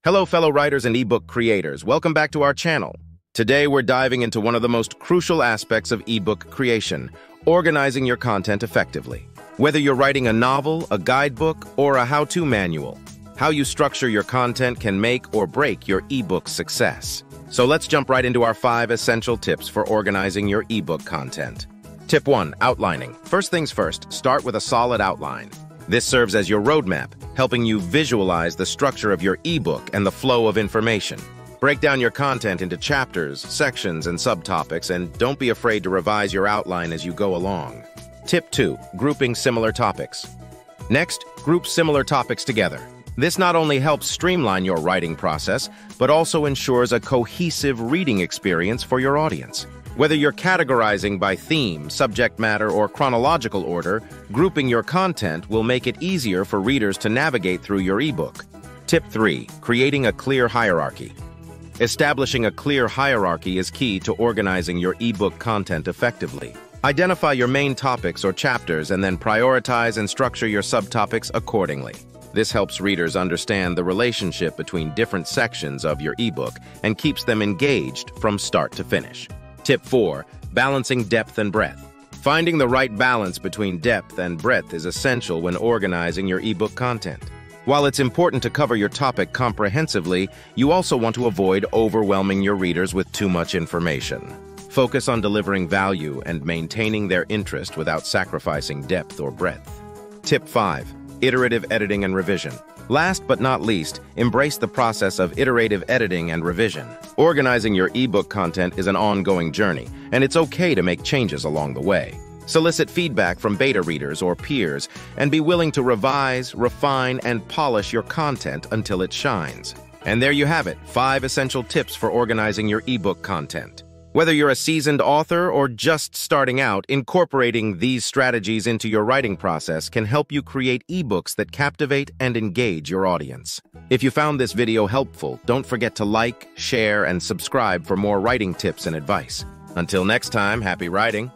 Hello, fellow writers and ebook creators. Welcome back to our channel. Today, we're diving into one of the most crucial aspects of ebook creation, organizing your content effectively. Whether you're writing a novel, a guidebook, or a how-to manual, how you structure your content can make or break your ebook success. So let's jump right into our 5 essential tips for organizing your ebook content. Tip 1. Outlining. First things first, start with a solid outline. This serves as your roadmap, helping you visualize the structure of your ebook and the flow of information. Break down your content into chapters, sections, and subtopics, and don't be afraid to revise your outline as you go along. Tip 2. Grouping similar topics. Next, group similar topics together. This not only helps streamline your writing process, but also ensures a cohesive reading experience for your audience. Whether you're categorizing by theme, subject matter, or chronological order, grouping your content will make it easier for readers to navigate through your ebook. Tip 3. Creating a clear hierarchy. Establishing a clear hierarchy is key to organizing your ebook content effectively. Identify your main topics or chapters and then prioritize and structure your subtopics accordingly. This helps readers understand the relationship between different sections of your ebook and keeps them engaged from start to finish. Tip 4. Balancing depth and breadth. Finding the right balance between depth and breadth is essential when organizing your ebook content. While it's important to cover your topic comprehensively, you also want to avoid overwhelming your readers with too much information. Focus on delivering value and maintaining their interest without sacrificing depth or breadth. Tip 5. Iterative editing and revision. Last but not least, embrace the process of iterative editing and revision. Organizing your ebook content is an ongoing journey, and it's okay to make changes along the way. Solicit feedback from beta readers or peers, and be willing to revise, refine, and polish your content until it shines. And there you have it, 5 essential tips for organizing your ebook content. Whether you're a seasoned author or just starting out, incorporating these strategies into your writing process can help you create ebooks that captivate and engage your audience. If you found this video helpful, don't forget to like, share, and subscribe for more writing tips and advice. Until next time, happy writing!